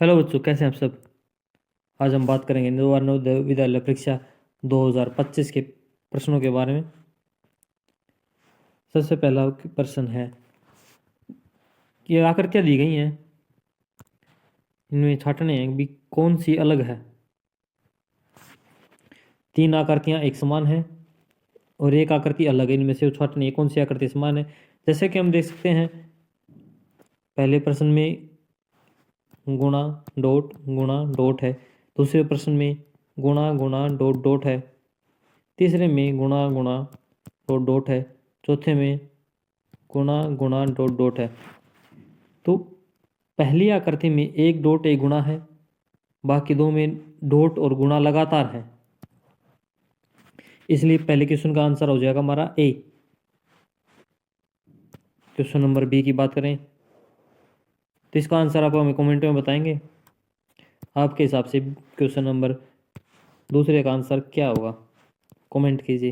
Hello बच्चों, कैसे हैं आप सब। आज हम बात करेंगे नवोदय नवोदय विद्यालय परीक्षा 2025 के प्रश्नों के बारे में। सबसे पहला प्रश्न है कि आकृतियाँ दी गई हैं, इनमें छांटने हैं भी कौन सी अलग है। तीन आकृतियाँ एक समान है और एक आकृति अलग है, इनमें से छांटनी है कौन सी आकृति समान है। जैसे कि हम देख सकते हैं पहले प्रश्न में गुणा डॉट है, दूसरे प्रश्न में गुणा गुणा डॉट डॉट है, तीसरे में गुणा गुणा डॉट डॉट है, चौथे में गुणा गुणा डॉट डॉट है। तो पहली आकृति में एक डॉट एक गुणा है, बाकी दो में डॉट और गुणा लगातार है, इसलिए पहले क्वेश्चन का आंसर हो जाएगा हमारा ए। क्वेश्चन नंबर बी की बात करें तो इसका आंसर आप हमें कमेंट में बताएंगे। आपके हिसाब से क्वेश्चन नंबर दूसरे का आंसर क्या होगा, कमेंट कीजिए।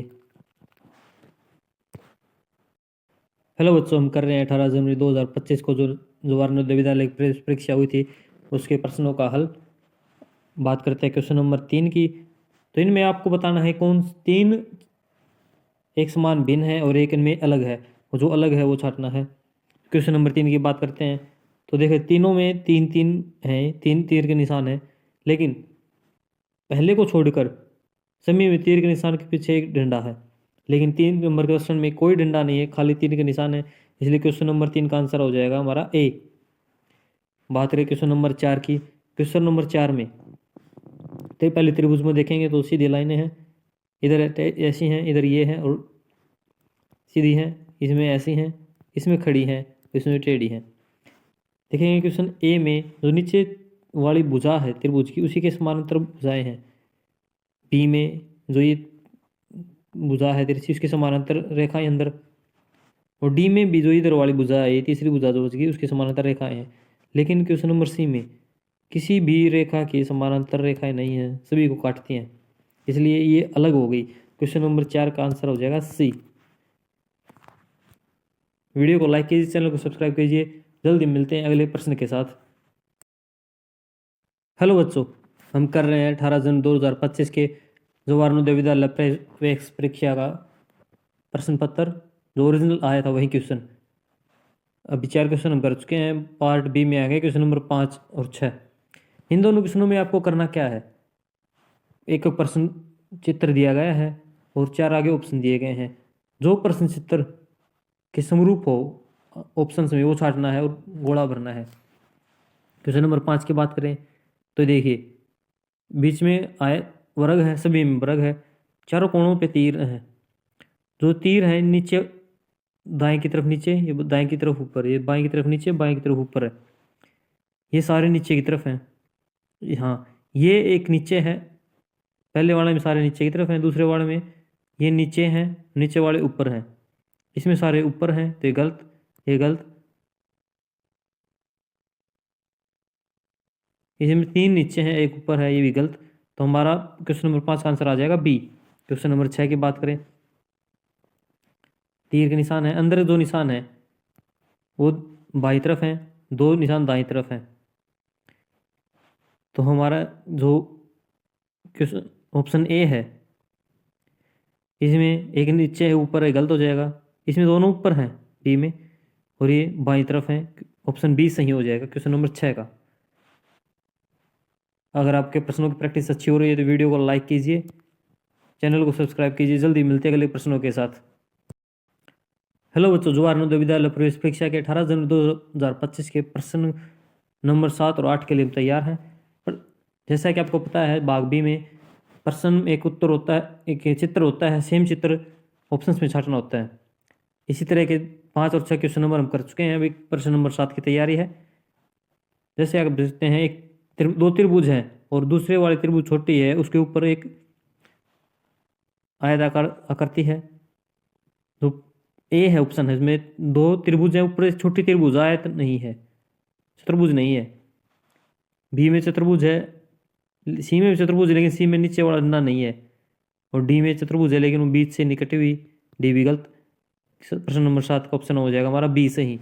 हेलो बच्चों, हम कर रहे हैं 18 जनवरी 2025 को जो जवाहर नवोदय विद्यालय की परीक्षा हुई थी उसके प्रश्नों का हल। बात करते हैं क्वेश्चन नंबर 3 की। तो इनमें आपको बताना है कौन तीन एक समान भिन्न है और एक इनमें अलग है, और जो अलग है वो छांटना है। क्वेश्चन नंबर 3 की बात करते हैं तो देखिए तीनों में तीन तीन हैं, तीन तीर के निशान हैं, लेकिन पहले को छोड़कर सभी में तीर के निशान के पीछे एक डंडा है, लेकिन 3 नंबर के क्वेश्चन में कोई डंडा नहीं है, खाली तीर के निशान है, इसलिए क्वेश्चन नंबर 3 का आंसर हो जाएगा हमारा ए। बात करें क्वेश्चन नंबर 4 की। क्वेश्चन नंबर 4 में तो पहले त्रिभुज में देखेंगे तो सीधी लाइनें हैं, इधर ऐसी हैं, इधर ये हैं और सीधी हैं, इसमें ऐसी हैं, इसमें खड़ी हैं, इसमें टेढ़ी हैं। देखेंगे क्वेश्चन ए में जो नीचे वाली भुजा है त्रिभुज की उसी के समानांतर भुजाएं हैं। बी में जो ये भुजा है तिरछी उसके समानांतर रेखाएं अंदर, और डी में भी जो इधर वाली भुजा है तीसरी भुजा जो बच गई उसके समानांतर रेखाएं हैं। लेकिन क्वेश्चन नंबर सी में किसी भी रेखा की समानांतर रेखाएं नहीं हैं, सभी को काटती हैं, इसलिए ये अलग हो गई। क्वेश्चन नंबर 4 का आंसर हो जाएगा सी। वीडियो को लाइक कीजिए, चैनल को सब्सक्राइब कीजिए। जल्दी मिलते हैं अगले प्रश्न के साथ। हेलो बच्चों, हम कर रहे हैं 18 जनवरी 2025 के जवाहर नवोदय विद्यालय प्रवेश परीक्षा का प्रश्न पत्र, जो ओरिजिनल आया था वही क्वेश्चन। अभी 4 क्वेश्चन हम कर चुके हैं, पार्ट बी में आ गए क्वेश्चन नंबर 5 और 6। इन दोनों क्वेश्चनों में आपको करना क्या है, एक प्रश्न चित्र दिया गया है और 4 आगे ऑप्शन दिए गए हैं। जो प्रश्न चित्र के समरूप हो ऑप्शन में वो छांटना है और गोला भरना है। क्वेश्चन नंबर 5 की बात करें तो देखिए बीच में आयत वर्ग है, सभी में वर्ग है, चारों कोणों पे तीर हैं। जो तीर है नीचे दाएं की तरफ नीचे, ये दाएं की तरफ ऊपर, ये बाएं की तरफ नीचे, बाएं की तरफ ऊपर है, ये सारे नीचे की तरफ हैं। हाँ, ये एक नीचे है, पहले वाले में सारे नीचे की तरफ हैं, दूसरे वाले में ये नीचे हैं, नीचे वाले ऊपर हैं, इसमें सारे ऊपर हैं, तो ये गलत, ये गलत। इसमें 3 नीचे हैं एक ऊपर है, ये भी गलत। तो हमारा क्वेश्चन नंबर 5 का आंसर आ जाएगा बी। क्वेश्चन नंबर 6 की बात करें, तीर के निशान है, अंदर 2 निशान है वो बाई तरफ हैं, 2 निशान दाई तरफ हैं। तो हमारा जो क्वेश्चन ऑप्शन ए है इसमें एक नीचे है ऊपर है, गलत हो जाएगा। इसमें दोनों ऊपर हैं बी में और ये बाई तरफ है, ऑप्शन बी सही हो जाएगा क्वेश्चन नंबर 6 का। अगर आपके प्रश्नों की प्रैक्टिस अच्छी हो रही है तो वीडियो को लाइक कीजिए, चैनल को सब्सक्राइब कीजिए। जल्दी मिलते हैं अगले प्रश्नों के साथ। हेलो बच्चों, जवाहर नवोदय विद्यालय प्रवेश परीक्षा के 18 जनवरी 2025 के प्रश्न नंबर 7 और 8 के लिए तैयार हैं। पर जैसा कि आपको पता है भाग बी में प्रश्न एक उत्तर होता है, एक चित्र होता है, सेम चित्र ऑप्शंस में छांटना होता है। इसी तरह के 5 और 6 क्वेश्चन नंबर हम कर चुके हैं, अभी प्रश्न नंबर 7 की तैयारी है। जैसे आप देखते हैं एक दो त्रिभुज हैं और दूसरे वाली त्रिभुज छोटी है, उसके ऊपर एक आयताकार आकृति है। तो ए है ऑप्शन है, इसमें 2 त्रिभुज है, ऊपर एक छोटी त्रिभुज, आयत नहीं है, चतुर्भुज नहीं है। बी में चतुर्भुज है, सी में चतुर्भुज है लेकिन सी में नीचे वाला डंडा नहीं है, और डी में चतुर्भुज है लेकिन वो बीच से निकटी हुई, डी भी गलत। प्रश्न नंबर 7 का ऑप्शन हो जाएगा हमारा बी सही।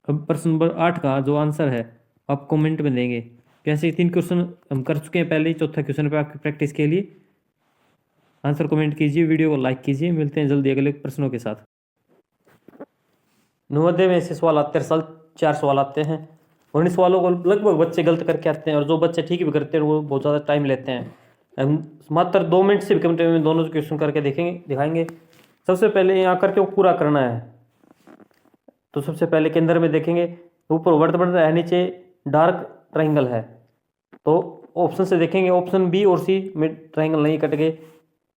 अब प्रश्न नंबर 8 का जो आंसर है आप कमेंट में देंगे। कैसे 3 क्वेश्चन हम कर चुके हैं पहले ही, चौथा क्वेश्चन पे आपकी प्रैक्टिस के लिए आंसर कमेंट कीजिए, वीडियो को लाइक कीजिए। मिलते हैं जल्दी अगले प्रश्नों के साथ। नवोदय में ऐसे सवाल आते हैं, साल 4 सवाल आते हैं और इन सवालों को लगभग बच्चे गलत करके आते हैं और जो बच्चे ठीक भी करते हैं वो बहुत ज़्यादा टाइम लेते हैं। हम मात्र 2 मिनट से भी कम टाइम में दोनों क्वेश्चन करके दिखाएंगे। सबसे पहले यहाँ करके वो पूरा करना है। तो सबसे पहले केंद्र में देखेंगे, ऊपर वर्त बन रहा है, नीचे डार्क ट्राइंगल है। तो ऑप्शन से देखेंगे, ऑप्शन बी और सी में ट्राइंगल नहीं कट गए,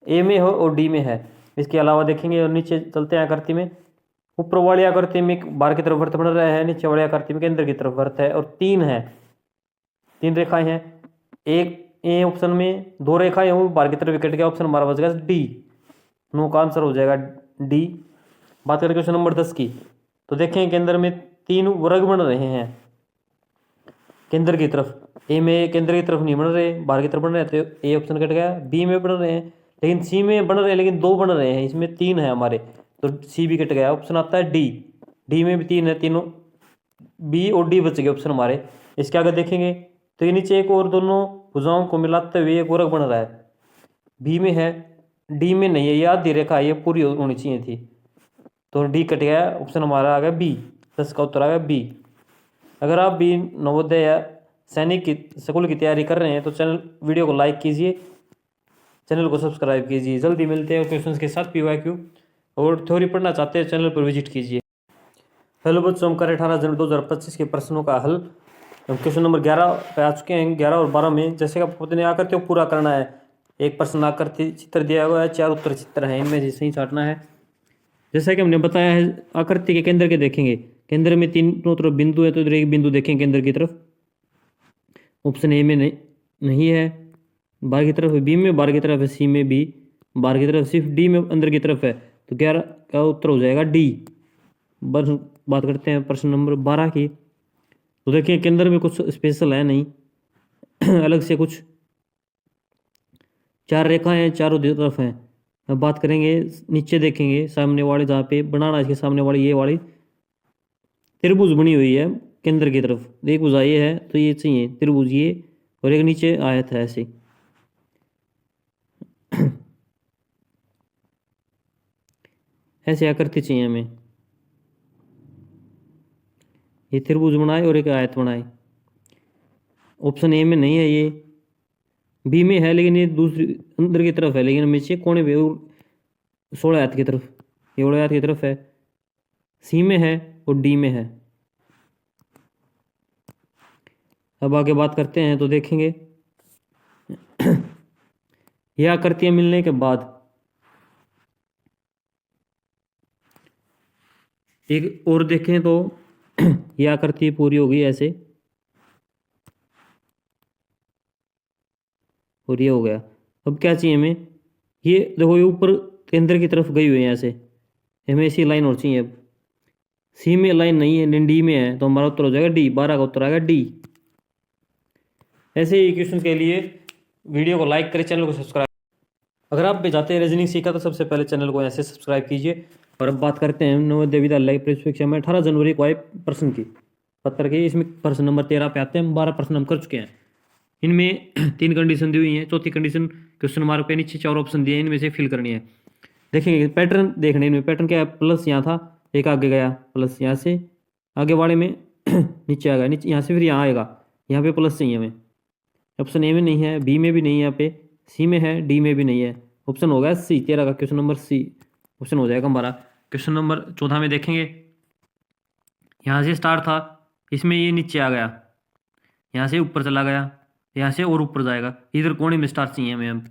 ए में हो और डी में है। इसके अलावा देखेंगे और नीचे चलते हैं आकृति में, ऊपर वाली आकृति में बाहर की तरफ वृत्त बन रहा है, नीचे वाली आकृति में केंद्र की तरफ वृत्त है और 3 है, 3 रेखाएं हैं। एक ए ऑप्शन में 2 रेखाएं वो बाहर की तरफ कट गया, ऑप्शन हमारा बच गया डी। नो का आंसर हो जाएगा डी। बात करें क्वेश्चन नंबर 10 की, तो देखें केंद्र में 3 वर्ग बन रहे हैं केंद्र की तरफ। ए में केंद्र की तरफ नहीं बन रहे, बाहर की तरफ बन रहे हैं, तो ए ऑप्शन कट गया। बी में बन रहे हैं लेकिन सी में बन रहे हैं लेकिन 2 बन रहे हैं, इसमें 3 है हमारे, तो सी भी कट गया। ऑप्शन आता है डी, डी में भी 3 है, तीनों बी और डी बच गए ऑप्शन हमारे। इसके आगे देखेंगे तो ये नीचे एक और दोनों भुजाओं को मिलाते हुए एक वर्ग बन रहा है, बी में है, डी में नहीं है, ये आधी रेखा है, ये पूरी होनी चाहिए थी, तो डी कट गया। ऑप्शन हमारा आ गया बी, 10 का उत्तर आ गया बी। अगर आप भी नवोदय या सैनिक की स्कूल की तैयारी कर रहे हैं तो चैनल वीडियो को लाइक कीजिए, चैनल को सब्सक्राइब कीजिए। जल्दी मिलते हैं क्वेश्चंस के साथ PYQ, और थ्योरी पढ़ना चाहते हैं चैनल पर विजिट कीजिए। हेलो बच्चों, हम करें 18 जनवरी 2025 के प्रश्नों का हल। हम क्वेश्चन नंबर 11 पे आ चुके हैं। 11 और 12 में जैसे कि आपको पता नहीं आकृति को पूरा करना है। एक प्रश्न आकृति चित्र दिया हुआ है, 4 उत्तर चित्र हैं, इनमें से सही छाटना है। जैसा कि हमने बताया है, आकृति के केंद्र के देखेंगे, केंद्र में 3 तरफ बिंदु है, तो इधर एक बिंदु देखें केंद्र की तरफ, ऑप्शन ए में नहीं है, बाहर की तरफ है, बी में बाहर की तरफ है, सी में भी बाहर की तरफ, सिर्फ डी में अंदर की तरफ है, तो 11 का उत्तर हो जाएगा डी। बस बात करते हैं प्रश्न नंबर 12 की, तो देखिए केंद्र में कुछ स्पेशल है नहीं अलग से कुछ 4 रेखाएं हैं, चारों तरफ हैं। अब बात करेंगे, नीचे देखेंगे सामने वाले, जहाँ पे बनाना इसके सामने वाली, ये वाली त्रिभुज बनी हुई है केंद्र की तरफ, एक भुजा ये है तो ये चाहिए त्रिभुज ये, और एक नीचे आयत है ऐसे ऐसे आकृति चाहिए हमें, ये त्रिभुज बनाए और एक आयत बनाए। ऑप्शन ए में नहीं है, ये बी में है लेकिन ये दूसरी अंदर की तरफ है, लेकिन नीचे कोने पे 16 आयत की तरफ, ये 16 आयत की तरफ है, सी में है और डी में है। अब आगे बात करते हैं तो देखेंगे यह आकृतियां मिलने के बाद एक और देखें तो यह आकृति पूरी हो गई ऐसे, और ये हो गया। अब क्या चाहिए हमें, ये देखो ये ऊपर केंद्र की तरफ गई हुई है ऐसे, हमें ऐसी लाइन और चाहिए। अब सी में लाइन नहीं है लेकिन डी में है, तो हमारा उत्तर हो जाएगा डी, 12 का उत्तर आएगा डी। ऐसे ही क्वेश्चन के लिए वीडियो को लाइक करें, चैनल को सब्सक्राइब। अगर आप भी चाहते हैं रीजनिंग सीखा तो सबसे पहले चैनल को ऐसे सब्सक्राइब कीजिए। और अब बात करते हैं नवोदय विद्यालय प्रवेश परीक्षा में 18 जनवरी को आए प्रश्न की पत्र की। इसमें प्रश्न नंबर 13 पे आते हैं। 12 प्रश्न हम कर चुके हैं, इनमें 3 कंडीशन दी हुई है। चौथी कंडीशन क्वेश्चन मार्क पे नीचे 4 ऑप्शन दिए हैं, इनमें से फिल करनी है। देखेंगे पैटर्न, देखने इनमें पैटर्न क्या है, प्लस यहाँ था, एक आगे गया प्लस, यहाँ से आगे वाले में नीचे आ गया, नीचे यहाँ से फिर यहाँ आएगा, यहाँ पे प्लस चाहिए हमें। ऑप्शन ए में नहीं है, बी में भी नहीं है, यहाँ पे सी में है, डी में भी नहीं है। ऑप्शन हो गया सी, 13 का क्वेश्चन नंबर सी ऑप्शन हो जाएगा हमारा। क्वेश्चन नंबर 14 में देखेंगे, यहाँ से स्टार्ट था, इसमें ये नीचे आ गया, यहाँ से ऊपर चला गया, यहाँ से और ऊपर जाएगा, इधर कोने में स्टार्ट चाहिए हमें। हम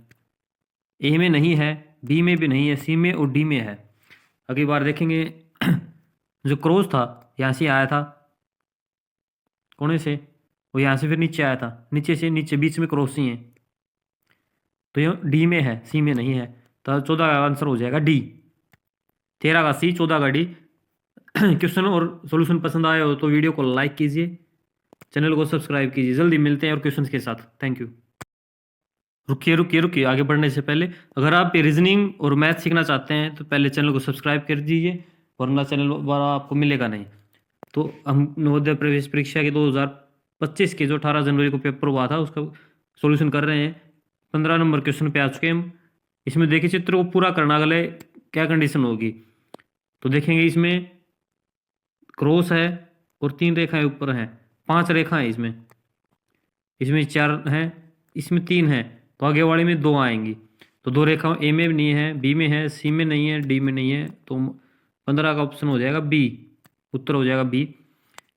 ए में नहीं है, बी में भी नहीं है, सी में और डी में है। अगली बार देखेंगे जो क्रॉस था यहाँ से आया था कोने से, और यहाँ से फिर नीचे आया था, नीचे से नीचे बीच में क्रॉस ही है, तो ये डी में है, सी में नहीं है, तो 14 का आंसर हो जाएगा डी। 13 का सी, 14 का डी। क्वेश्चन और सॉल्यूशन पसंद आए हो तो वीडियो को लाइक कीजिए, चैनल को सब्सक्राइब कीजिए। जल्दी मिलते हैं और क्वेश्चन के साथ। Thank you. रुकिए आगे बढ़ने से पहले अगर आप रीजनिंग और मैथ सीखना चाहते हैं तो पहले चैनल को सब्सक्राइब कर दीजिए, वरना चैनल द्वारा आपको मिलेगा नहीं। तो हम नवोदय प्रवेश परीक्षा के 2025 2025 के जो 18 जनवरी को पेपर हुआ था उसका सॉल्यूशन कर रहे हैं। 15 नंबर क्वेश्चन पे आ चुके हैं हम। इसमें देखिए चित्र को पूरा करना अगले क्या कंडीशन होगी, तो देखेंगे इसमें क्रॉस है और 3 रेखाएं ऊपर हैं, 5 रेखाएं इसमें, इसमें 4 हैं, इसमें 3 हैं, तो आगे वाले में 2 आएंगी। तो 2 रेखा ए में नहीं है, बी में है, सी में नहीं है, डी में नहीं है, तो 15 का ऑप्शन हो जाएगा बी, उत्तर हो जाएगा बी।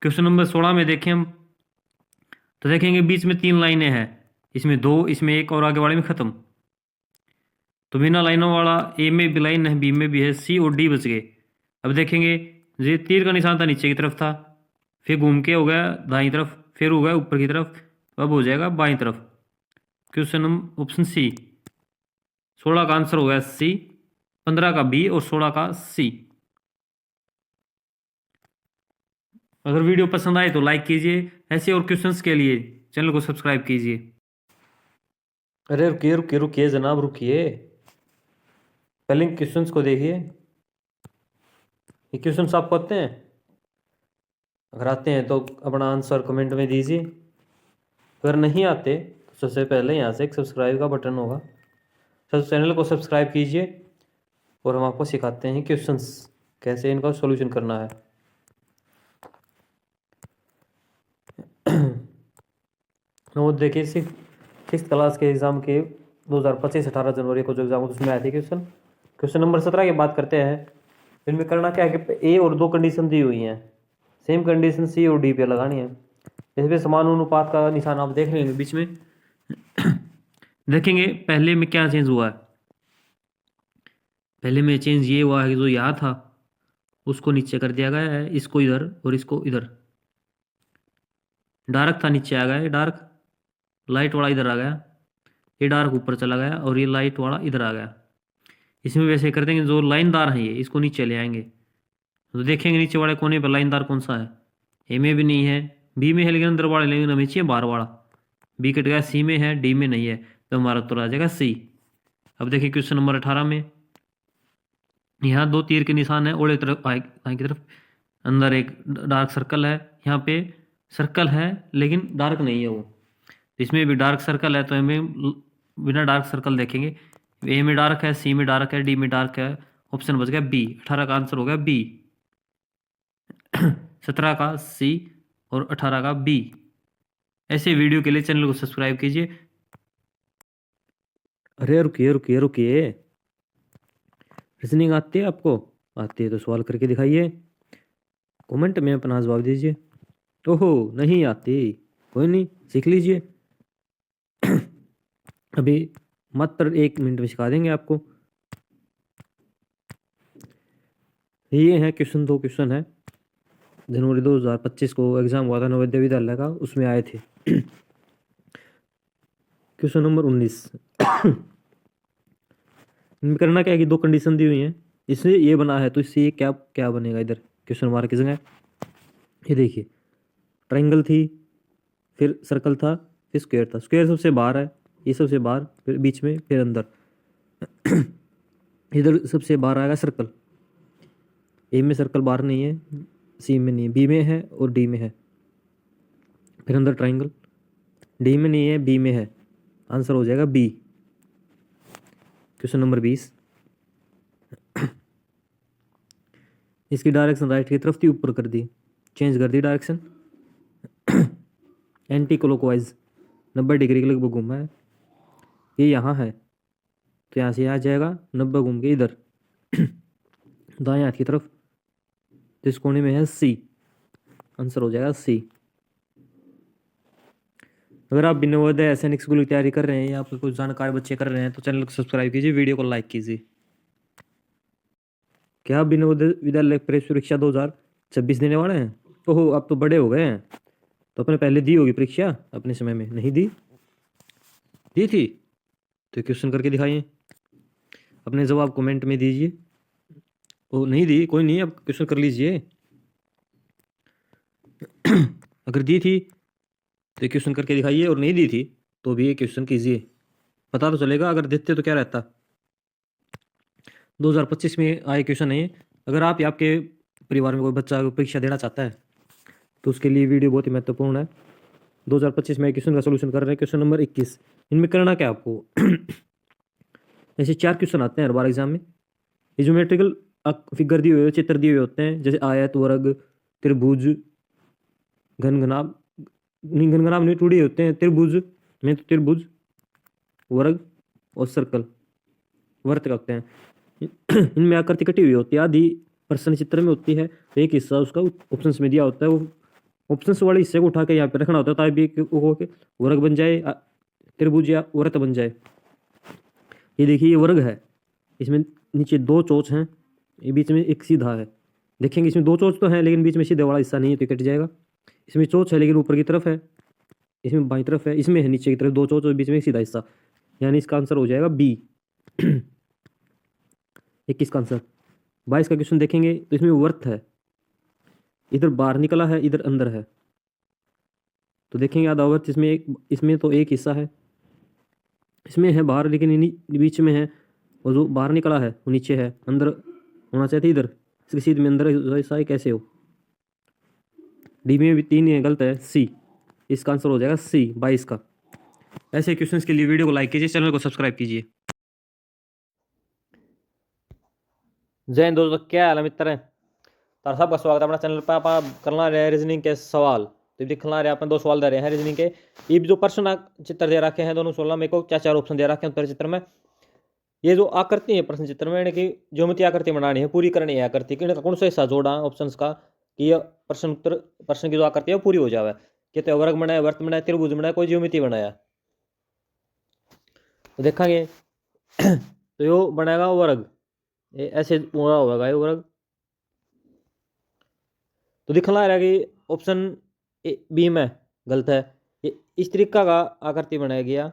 क्वेश्चन नंबर 16 में देखें हम, तो देखेंगे बीच में 3 लाइनें हैं, इसमें 2, इसमें 1 और आगे वाले में खत्म। तो बिना लाइनों वाला ए में भी लाइन है, बी में भी है, सी और डी बच गए। अब देखेंगे ये तीर का निशान था नीचे की तरफ था, फिर घूम के हो गया दाईं तरफ, फिर हो गया ऊपर की तरफ, अब हो जाएगा बाईं तरफ। क्वेश्चन नंबर ऑप्शन सी, 16 का आंसर हो गया सी, 15 का बी और 16 का सी। अगर वीडियो पसंद आए तो लाइक कीजिए, ऐसे और क्वेश्चंस के लिए चैनल को सब्सक्राइब कीजिए। अरे रुकिए रुकिए रुकिए जनाब रुकिए, पहले क्वेश्चंस को देखिए। ये क्वेश्चंस आपको आते हैं? अगर आते हैं तो अपना आंसर कमेंट में दीजिए, अगर नहीं आते तो सबसे पहले यहाँ से एक सब्सक्राइब का बटन होगा, सब चैनल को सब्सक्राइब कीजिए और हम आपको सिखाते हैं क्वेश्चंस कैसे इनका सॉल्यूशन करना है। वो देखिए सिक्स क्लास के एग्ज़ाम के 2025 18 जनवरी को जो एग्ज़ाम उसमें आए थे क्वेश्चन नंबर 17 की बात करते हैं। इनमें करना क्या है कि ए और 2 कंडीशन दी हुई हैं, सेम कंडीशन सी और डी पे लगानी है। इसमें समान अनुपात का निशान आप देख लेंगे बीच में। देखेंगे पहले में क्या चेंज हुआ है, पहले में चेंज ये हुआ है कि जो यहाँ था उसको नीचे कर दिया गया है, इसको इधर और इसको इधर। डार्क था नीचे आ गया है, डार्क लाइट वाला इधर आ गया, ये डार्क ऊपर चला गया और ये लाइट वाला इधर आ गया। इसमें वैसे कर देंगे जो लाइनदार हैं ये इसको नीचे ले आएंगे, तो देखेंगे नीचे वाले कोने पर लाइनदार कौन सा है, ए में भी नहीं है, बी में है लेकिन अंदर वाले लेकिन हमें चाहिए बाहर वाला, बी कट गया, सी में है, डी में नहीं है, तो हमारा उत्तर आ जाएगा सी। अब देखिए क्वेश्चन नंबर 18 में, यहाँ 2 तीर के निशान है और एक तरफ आगे की तरफ अंदर एक डार्क सर्कल है, यहाँ पे सर्कल है लेकिन डार्क नहीं है वो, इसमें भी डार्क सर्कल है, तो हमें बिना डार्क सर्कल देखेंगे, ए में डार्क है, सी में डार्क है, डी में डार्क है, ऑप्शन बच गया बी। 18 का आंसर हो गया बी, 17 का सी और 18 का बी। ऐसे वीडियो के लिए चैनल को सब्सक्राइब कीजिए। अरे रुकिए रुकिए रुकिए, रीजनिंग आती है आपको? आती है तो सवाल करके दिखाइए, कमेंट में अपना जवाब दीजिए। ओहो नहीं आती, कोई नहीं सीख लीजिए। अभी मात्र 1 मिनट में सिखा देंगे आपको। ये है क्वेश्चन, 2 क्वेश्चन है, जनवरी 2025 को एग्जाम हुआ था नवोदय विद्यालय का, उसमें आए थे। Question number 19। इनमें करना क्या है कि 2 कंडीशन दी हुई हैं, इससे ये बना है तो इससे ये क्या क्या बनेगा, इधर क्वेश्चन मार्क की जगह ये देखिए ट्रायंगल थी, फिर सर्कल था, फिर स्क्वायर था, स्क्वायर सबसे बाहर है, ये सबसे बाहर, फिर बीच में, फिर अंदर। इधर सबसे बाहर आएगा सर्कल, ए में सर्कल बाहर नहीं है, सी में नहीं है, बी में है और डी में है, फिर अंदर ट्रायंगल, डी में नहीं है, बी में है, आंसर हो जाएगा बी। Question number 20। इसकी डायरेक्शन राइट की तरफ थी, ऊपर कर दी, चेंज कर the direction, anti clockwise 90 degree के लगभग घूमा है, ये यहाँ है तो यहाँ से यहाँ जाएगा 90 घूम के इधर दाएं हाथ की तरफ, तो इस कोने में है सी, आंसर हो जाएगा सी। अगर आप भी नवोदय SNX की तैयारी कर रहे हैं या फिर कुछ जानकार बच्चे कर रहे हैं तो चैनल को सब्सक्राइब कीजिए, वीडियो को लाइक कीजिए। क्या आप भी नवोदय विद्यालय प्रवेश परीक्षा 2026 देने वाले हैं? ओहो आप तो बड़े हो गए हैं, तो अपने पहले दी होगी परीक्षा, अपने समय में नहीं दी थी तो क्वेश्चन करके दिखाइए, अपने जवाब कमेंट में दीजिए। वो नहीं दी कोई नहीं, अब क्वेश्चन कर लीजिए। अगर दी थी तो क्वेश्चन करके दिखाइए, और नहीं दी थी तो भी ये क्वेश्चन कीजिए, पता तो चलेगा, अगर देते तो क्या रहता। 2025 में आए क्वेश्चन है। अगर आप या आपके परिवार में कोई बच्चा परीक्षा देना चाहता है तो उसके लिए वीडियो बहुत ही महत्वपूर्ण है। 2025 में क्वेश्चन का सोल्यूशन कर रहे हैं। Question number 21। इनमें करना क्या आपको ऐसे 4 क्वेश्चन आते हैं हर बार एग्जाम में। ये ज्योमेट्रिकल फिगर दिए हुए, चित्र दिए हुए होते हैं, जैसे आयत, वर्ग, त्रिभुज, घनघनाभ, नहीं घनघनाभ नहीं, टूटे होते हैं। त्रिभुज में तो त्रिभुज, वर्ग और सर्कल, वर्त करते हैं। इनमें आकृति कटी हुई होती है, आधी प्रश्न चित्र में होती है, एक हिस्सा उसका ऑप्शंस में दिया होता है। वो ऑप्शंस वाले हिस्से को उठा के यहाँ पे रखना होता है ताकि वो वर्ग बन जाए, त्रिभुज या वर्त बन जाए। ये देखिए, ये वर्ग है, इसमें नीचे 2 चोच हैं, ये बीच में एक सीधा है। देखेंगे इसमें 2 चोच तो है, लेकिन बीच में सीधे वाला हिस्सा नहीं है, तो कट जाएगा। इसमें चोच है लेकिन ऊपर की तरफ है, इसमें बाईं तरफ है, इसमें है नीचे की तरफ 2 चोच और बीच में एक सीधा हिस्सा, यानी इसका आंसर हो जाएगा बी। 21 का आंसर। 22 का क्वेश्चन देखेंगे तो इसमें वर्थ है, इधर बाहर निकला है, इधर अंदर है। तो देखेंगे आधा वर्थ, इसमें तो एक हिस्सा है, इसमें है बाहर लेकिन बीच में है, और जो बाहर निकला है वो नीचे है, अंदर होना चाहिए इधर, इसके सीध में अंदर हिस्सा है, कैसे हो। डी में भी 3 है, गलत है, सी। इसका आंसर हो जाएगा सी 22 का। ऐसे क्वेश्चंस के लिए वीडियो को लाइक कीजिए, चैनल को सब्सक्राइब कीजिए। जय हिंद दोस्तों, क्या हाल है मित्र? तार सबका स्वागत है अपना चैनल पर। आप करना रहे रीजनिंग के सवाल, तो दिखला रहे अपन 2 सवाल दे रहे हैं रीजनिंग के। ये जो प्रश्न चित्र दे रखे हैं दोनों सोलह में को 4 ऑप्शन दे रखे हैं उत्तर चित्र में। ये जो आकृति है प्रश्न चित्र में, कि ज्योमेट्री आकृति बनानी है, पूरी करनी है आकृति की, कौन सा हिस्सा जोड़ा ऑप्शंस का कि यह प्रश्न की जो आकृति है वो पूरी हो जाए। कहते हैं वर्ग बनाया, वर्त बनाया, त्रिभुज बनाया, कोई ज्योमेट्री बनाया। तो देखेंगे तो यो बनेगा वर्ग, ये ऐसे पूरा होगा ये वर्ग। तो दिखला रहा है कि ऑप्शन बी में गलत है, ये इस तरीका का आकृति बनाया गया,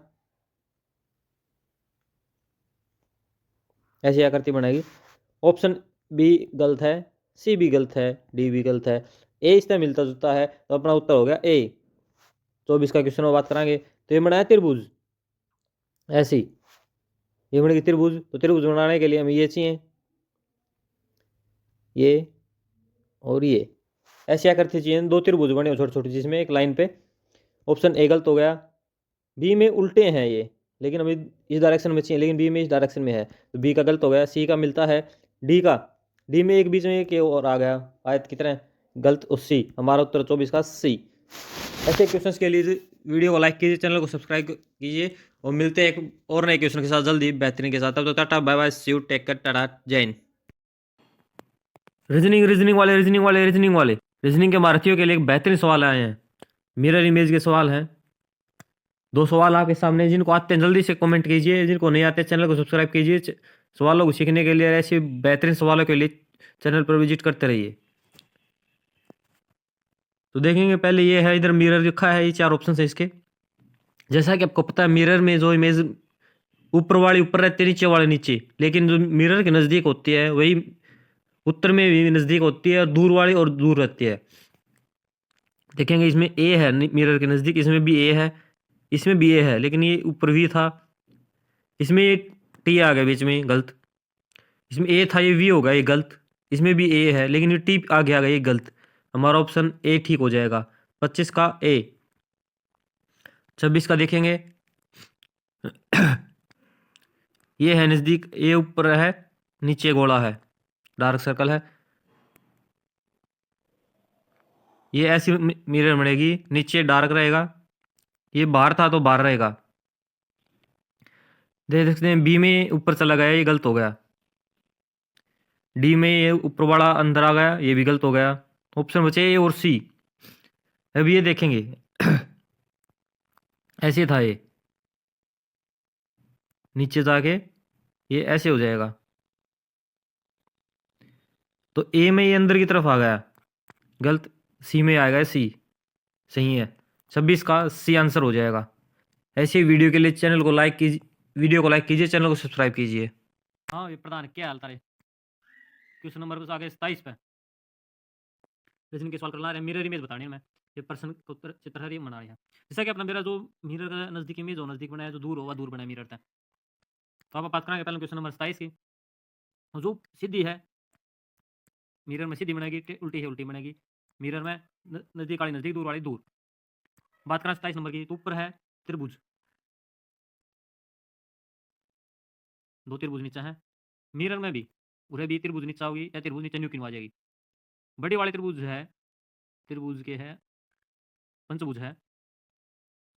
ऐसी आकृति बनाएगी। ऑप्शन बी गलत है, सी भी गलत है, डी भी गलत है, ए इससे मिलता जुलता है, तो अपना उत्तर हो गया ए। 24 का क्वेश्चन में बात करेंगे तो ये बनाया त्रिभुज, ऐसी ये बनेगी त्रिभुज। तो त्रिभुज बनाने के लिए हमें ये चाहिए, ये और ये, ऐसी आकृति चाहिए। 2 त्रिभुज बने हो छोटे छोटे, जिसमें एक लाइन पे। ऑप्शन ए गलत हो गया, बी में उल्टे हैं ये, लेकिन हमें इस डायरेक्शन में चाहिए, लेकिन बी में इस डायरेक्शन में है, तो बी का गलत हो गया। सी का मिलता है डी का, डी में एक बीच में एक और आ गया आयत की तरह, गलत। और सी हमारा उत्तर 24 का सी। ऐसे क्वेश्चंस के लिए वीडियो को लाइक कीजिए, चैनल को सब्सक्राइब कीजिए, और मिलते हैं एक और नए क्वेश्चन के साथ जल्दी बेहतरीन के साथ। तब तो tata bye bye, see you, take care, tata, जय हिंद। रीजनिंग के मार्थियों के लिए एक बेहतरीन सवाल आए हैं, मिरर इमेज के सवाल हैं। 2 सवाल आपके सामने, जिनको आते हैं जल्दी से कमेंट कीजिए, जिनको नहीं आते चैनल को सब्सक्राइब कीजिए। सवालों को सीखने के लिए, ऐसे बेहतरीन सवालों के लिए चैनल पर विजिट करते रहिए। तो देखेंगे पहले ये है, इधर मिरर लिखा है, ये 4 ऑप्शन है इसके। जैसा कि आपको पता है, मिरर में जो इमेज ऊपर वाली ऊपर रहती है, नीचे वाले नीचे, लेकिन जो मिरर के नज़दीक होती है वही उत्तर में भी नज़दीक होती है, और दूर वाली और दूर रहती है। देखेंगे इसमें ए है मिरर के नज़दीक, इसमें भी ए है, इसमें भी ए है, लेकिन ये ऊपर वी था, इसमें ये टी आ गया बीच में, गलत। इसमें ए था, ये वी होगा, ये गलत। इसमें भी ए है, लेकिन ये टी आगे आ गया, ये गलत। हमारा ऑप्शन ए ठीक हो जाएगा, 25 का ए। 26 का देखेंगे ये है नज़दीक, ये ऊपर है, नीचे गोला है, डार्क सर्कल है। ये ऐसी मिरर बनेगी, नीचे डार्क रहेगा, ये बाहर था तो बाहर रहेगा। देख सकते हैं बी में ऊपर चला गया, ये गलत हो गया। डी में ये ऊपर वाला अंदर आ गया, ये भी गलत हो गया। ऑप्शन बचे ए और सी। अब ये देखेंगे ऐसे था, ये नीचे जाके ये ऐसे हो जाएगा, तो ए में ये अंदर की तरफ आ गया, गलत। सी में आ गया, सी सही है। 26 का सी आंसर हो जाएगा। ऐसे वीडियो के लिए चैनल को लाइक कीजिए, वीडियो को लाइक कीजिए, चैनल को सब्सक्राइब कीजिए। हाँ ये प्रधान क्या हाल तारे, क्वेश्चन नंबर कुछ आगे 27 पे रीजनिंग के सवाल करना है, मिरर इमेज बतानी है मैं। ये पर्सन को उत्तर चित्र है, ये बना रही है। जैसा कि अपना मेरा जो मिरर का नज़दीक इमेज हो, नज़दीक बनाया, जो दूर होगा दूर बनाया मिरर था। तो आप बात करेंगे पहले क्वेश्चन नंबर 27 की। जो सीधी है मिरर में सीधी बनेगी, उल्टी है उल्टी बनेगी। मिरर में नज़दीक वाली नज़दीक, दूर वाली दूर। बात करें 27 नंबर की, तो ऊपर है त्रिभुज, दो त्रिभुज नीचे है। मिरर में भी उरे भी त्रिभुज नीचे होगी या त्रिभुज नीचे न्यू किन आ जाएगी। बड़ी वाले त्रिभुज है, त्रिभुज के है पंचभुज है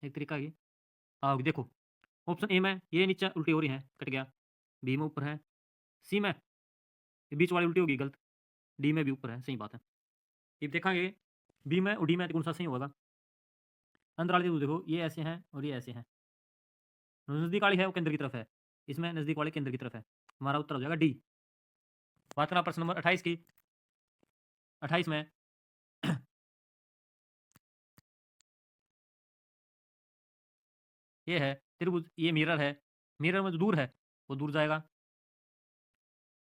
एक तरीका की। आओ देखो, ऑप्शन ए में ये नीचे उल्टी हो रही है, कट गया। बी में ऊपर है। सी में ये बीच वाली उल्टी होगी, गलत। डी में भी ऊपर है, सही बात है। अब देखेंगे बी में और डी में कौन सा सही होगा। अंदर वाले त्रिभुज देखो, ये ऐसे हैं और ये ऐसे हैं। नजदीक वाली है वो केंद्र की तरफ है, इसमें नजदीक वाले केंद्र की तरफ है। हमारा उत्तर हो जाएगा डी। बात करना प्रश्न नंबर 28 की। 28 में ये है त्रिभुज, ये मिरर है। मिरर में जो दूर है वो दूर जाएगा,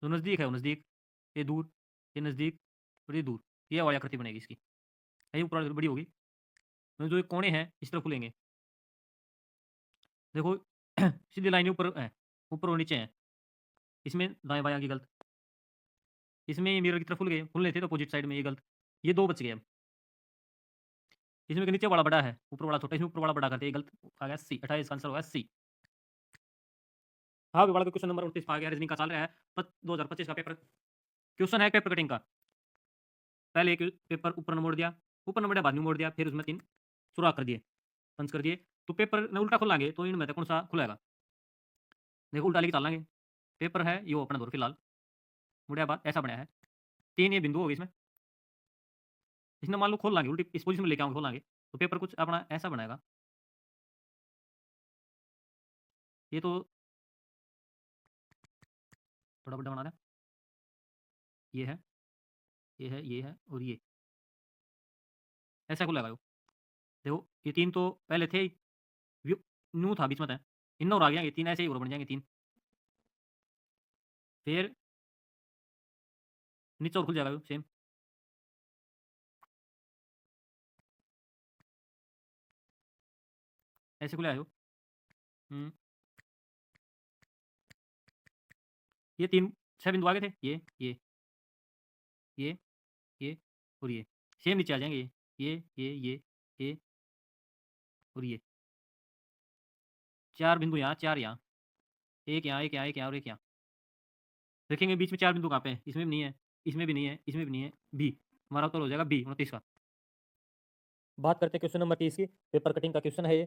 जो नज़दीक है वो नज़दीक, ये दूर, ये नज़दीक और ये दूर। ये वाली आकृति बनेगी इसकी, ये ऊपर वाली बड़ी होगी। तो जो ये कोने हैं इस तरफ खुलेंगे, देखो सीधी लाइन ऊपर है, ऊपर और नीचे है। इसमें दाएं बाएं की गलत, इसमें ये मिरर की तरफ खुल गए, खुलने थे तो अपोजिट साइड में ये गलत। ये दो बच गए अब। इसमें के नीचे वाला बड़ा है, ऊपर वाला छोटा, इसमें ऊपर वाला बड़ा करते, ये गलत आ गया सी। 28 का आंसर होगा सी। हाँ विवाद का क्वेश्चन नंबर 29 आ गया, रीजनिंग का चल रहा है 2025 का पेपर। क्वेश्चन है पेपर कटिंग का। पहले एक पेपर ऊपर ने मोड़ दिया, ऊपर ने मोड़ा बाद में मोड़ दिया, फिर उसमें 3 सुराख कर दिए, पंच कर दिए। तो पेपर ने उल्टा खोलेंगे तो इनमें से कौन सा खुलेगा। देखो उल्टा लेके चलेंगे, पेपर है ये अपना दौर फिलहाल, मुड़िया बाद ऐसा बनाया है, 3 ये बिंदु होगी इसमें। इसने मान लो खोल लांगे, उल्टी इस पोजीशन में लेके आऊंगे, खोल लांगे तो पेपर कुछ अपना ऐसा बनाएगा। ये तो थोड़ा बड़ा बना दें, ये है, ये है, ये है और ये ऐसा खुलेगा। देखो ये 3 तो पहले थे ही, न्यू था बीच में था, इन और आ गया, ये 3 ऐसे ही और बन जाएंगे 3। फिर नीचे और खुल जाएगा सेम। ऐसे खुले आयो। ये 3 6 बिंदु आगे थे, ये ये और ये सेम नीचे आ जाएंगे, ये और ये 4 बिंदु यहाँ, 4 यहाँ, एक यहाँ, एक यहाँ, एक यहाँ और एक यहाँ। देखेंगे बीच में 4 बिंदु कहाँ पे हैं, इसमें भी नहीं है, इसमें भी नहीं है, इसमें भी नहीं है। बी, हमारा उत्तर हो जाएगा बी 29 का। बात करते हैं क्वेश्चन नंबर 30 की। पेपर कटिंग का क्वेश्चन है ये।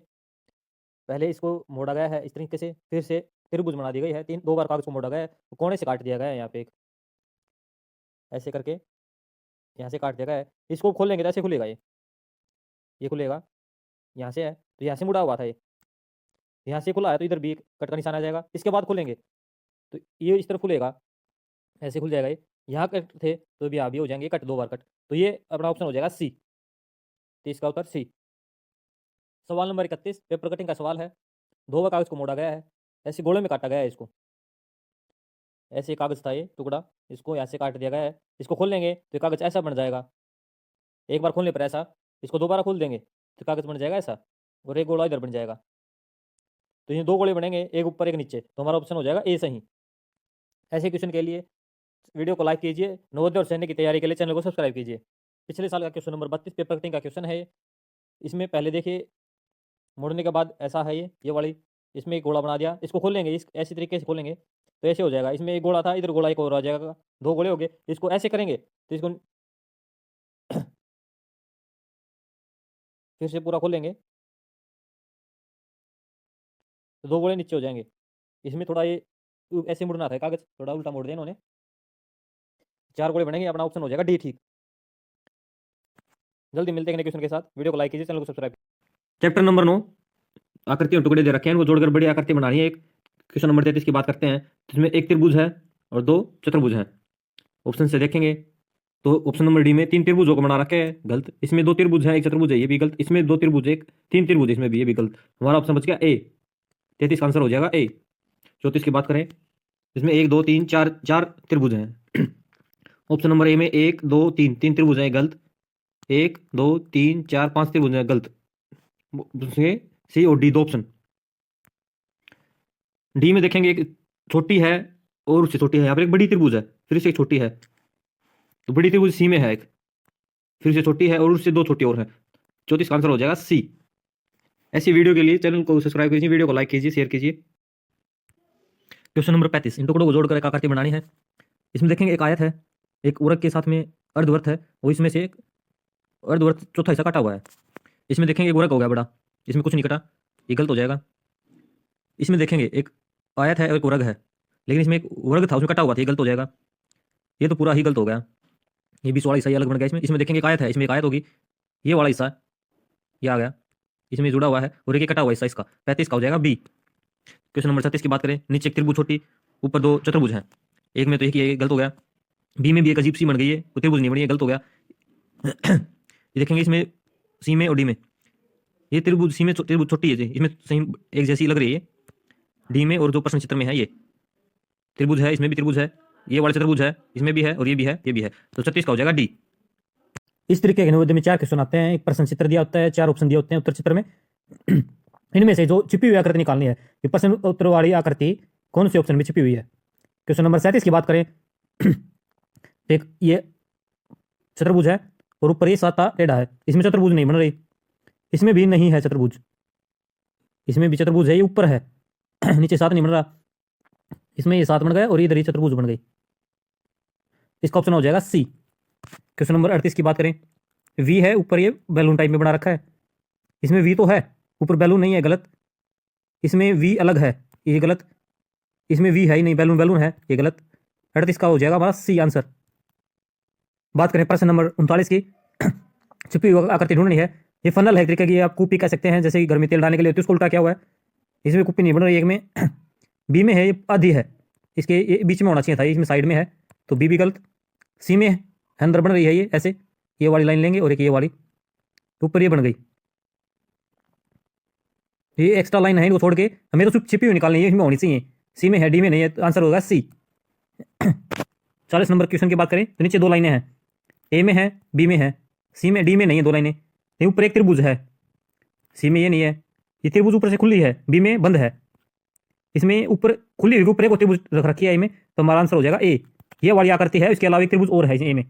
पहले इसको मोड़ा गया है इस तरीके से, फिर से त्रिभुज बना दी गई है, 2 बार कागज को मोड़ा गया है, तो कोने से काट दिया गया है यहाँ पे एक, ऐसे करके यहाँ से काट दिया गया है। इसको खोलेंगे तो ऐसे खुलेगा, ये खुलेगा, यहाँ से है तो यहाँ से मुड़ा हुआ था, ये यहाँ से खुला है तो इधर भी कट का निशान आ जाएगा। इसके बाद खोलेंगे तो ये इस तरफ खुलेगा, ऐसे खुल जाएगा। ये यहाँ कट थे तो भी यहाँ भी हो जाएंगे कट, 2 बार कट। तो ये अपना ऑप्शन हो जाएगा सी। तो इसका उत्तर सी। सवाल नंबर 31 पेपर कटिंग का सवाल है। 2 बार कागज को मोड़ा गया है, ऐसे गोले में काटा गया है इसको, ऐसे कागज था ये टुकड़ा, इसको यहाँ से काट दिया गया है। इसको खोल लेंगे तो कागज ऐसा बन जाएगा, एक बार खोलने पर ऐसा, इसको दोबारा खोल देंगे तो कागज बन जाएगा ऐसा, और एक गोला इधर बन जाएगा। तो ये 2 गोले बनेंगे, एक ऊपर एक नीचे, तो हमारा ऑप्शन हो जाएगा ए सही। ऐसे क्वेश्चन के लिए वीडियो को लाइक कीजिए, नवोदय और सैनिक की तैयारी के लिए चैनल को सब्सक्राइब कीजिए। पिछले साल का क्वेश्चन नंबर 32 पेपर कटिंग का क्वेश्चन है। इसमें पहले देखिए मोड़ने के बाद ऐसा है, ये वाली, इसमें एक गोला बना दिया, इसको खोलेंगे, इस ऐसी तरीके से खोलेंगे तो ऐसे हो जाएगा। इसमें एक गोला था, इधर गोला एक और आ जाएगा, 2 गोले हो गए। इसको ऐसे करेंगे तो इसको फिर से पूरा खोलेंगे तो 2 गोले नीचे हो जाएंगे। इसमें थोड़ा ये ऐसे मुड़ना था, कागज थोड़ा उल्टा मोड़ दिया इन्होंने, 4 गोले बनेंगे, अपना ऑप्शन हो जाएगा डी ठीक। जल्दी मिलते हैं क्वेश्चन के साथ, वीडियो को लाइक कीजिए, चैनल को सब्सक्राइब। चैप्टर नंबर 9 आकृति और टुकड़े दे रखे हैं, वो जोड़कर बड़ी आकृति बनानी है। एक क्वेश्चन नंबर 33 की बात करते हैं, जिसमें एक त्रिभुज है और 2 चतुर्भुज हैं। ऑप्शन से देखेंगे तो ऑप्शन नंबर डी में 3 त्रिभुजों को बना रखे हैं, गलत। इसमें 2 त्रिभुज हैं, एक चतुर्भुज है, ये भी गलत। इसमें 2 त्रिभुज, एक 3 त्रिभुज, इसमें भी, ये भी गलत। हमारा ऑप्शन बच गया ए। 33 का आंसर हो जाएगा ए। 34 की बात करें, इसमें 1 2 3 4 4 त्रिभुज हैं। ऑप्शन नंबर ए में 1 2 3 3 त्रिभुज हैं, गलत। 1 2 3 4 5 त्रिभुज हैं, गलत। सी और डी 2 ऑप्शन। डी में देखेंगे एक छोटी है और उससे छोटी है, यहाँ पर एक बड़ी त्रिभुज है, फिर से एक छोटी है, तो बड़ी त्रिभुज सी में है एक, फिर से छोटी है और उससे 2 छोटी और है। 34 का आंसर हो जाएगा सी। ऐसी वीडियो के लिए चैनल को सब्सक्राइब कीजिए, वीडियो को लाइक कीजिए, शेयर कीजिए। क्वेश्चन नंबर 35, इन टुकड़ों को जोड़कर एक आकृति बनानी है। इसमें देखेंगे एक आयत है, एक उरग के साथ में अर्धवृत्त है और इसमें से एक अर्धवृत्त चौथा हिस्सा काटा हुआ है। इसमें देखेंगे एक उरग हो गया बड़ा, इसमें कुछ नहीं कटा, ये गलत हो जाएगा। इसमें देखेंगे एक आयत है और एक उरग है, लेकिन इसमें एक उरग था उसमें कटा हुआ था, ये गलत हो जाएगा। ये तो पूरा ही गलत हो गया, ये बीच वाला हिस्सा ये अलग बन गया। इसमें देखेंगे एक आयत है, इसमें एक आयत होगी, ये वाला हिस्सा ये आ गया, इसमें जुड़ा हुआ है और एक कटा हुआ हिस्सा इसका 35 का हो जाएगा बी। क्वेश्चन नंबर 36 की बात करें, नीचे एक त्रिभुज छोटी, ऊपर दो चतुर्भुज हैं। एक में तो एक ये गलत हो गया, बी में भी एक अजीब सी बन गई है, वो त्रिभुज नहीं बनी है, गलत हो गया। ये देखेंगे इसमें सी में और डी में, ये त्रिभुज सी में त्रिभुज छोटी है, इसमें सेम एक जैसी लग रही है। डी में और जो प्रश्न चित्र में है ये त्रिभुज है, इसमें भी त्रिभुज है, ये वाला चतुर्भुज है, इसमें भी है और ये भी है, ये भी है, तो 36 का हो जाएगा डी। इस तरीके के नवोदय में 4 क्वेश्चन आते हैं, एक प्रश्न चित्र दिया होता है, 4 ऑप्शन दिए होते हैं उत्तर चित्र में। इनमें से जो छिपी हुई आकृति निकालनी है, ये प्रश्न उत्तर वाली आकृति कौन से ऑप्शन में छिपी हुई है। क्वेश्चन नंबर 37 की बात करें, एक ये चतुर्भुज है और ऊपर ये साता टेढ़ा है, इसमें चतुर्भुज नहीं बन रही, इसमें भी नहीं है चतुर्भुज, इसमें भी चतुर्भुज है, ये ऊपर है नीचे 7 नहीं बन रहा, इसमें ये 7 बन गया और इधर ही चतुर्भुज बन गई, इसका ऑप्शन हो जाएगा सी। क्वेश्चन नंबर 38 की बात करें, वी है, ऊपर ये बैलून टाइप में बना रखा है, इसमें वी तो है, ऊपर बैलून नहीं है, गलत। इसमें वी अलग है, ये गलत। इसमें वी है ही नहीं, बैलून बैलून है, ये गलत। 38 का हो जाएगा हमारा सी आंसर। बात करें प्रश्न नंबर 39 की, छिपी हुई आकृति ढूंढनी है। ये फनल है, एक तरीके की आप कुप्पी कह सकते हैं, जैसे कि घर में तेल डालने के लिए होती है, उसको उल्टा क्या हुआ है, इसमें कुप्पी नहीं बन रही, एक में बी में है, ये आधी है, इसके ये बीच में होना चाहिए था, इसमें साइड में है, तो बी भी गलत। सी में है, अंदर बन रही है ये ऐसे, ये वाली लाइन लेंगे और एक ये वाली, तो ऊपर ये बन गई, ये एक्स्ट्रा लाइन है, इनको छोड़ के हमें तो सिर्फ छिपी हुई निकालनी है, इसमें होनी चाहिए। सी में है, डी में नहीं है, तो आंसर होगा सी। 40 नंबर क्वेश्चन की बात करें तो नीचे 2 लाइनें हैं, ए में है, बी में है, सी में, डी में नहीं है, 2 लाइनें नहीं, ऊपर एक त्रिभुज है, सी में ये नहीं है, ये त्रिभुज ऊपर से खुली है, बी में बंद है, इसमें ऊपर खुली हुई ऊपर एक त्रिभुज रख रखी है ए में, तो हमारा आंसर हो जाएगा ए। ये वाली आकृति है, इसके अलावा एक त्रिभुज और है ए में,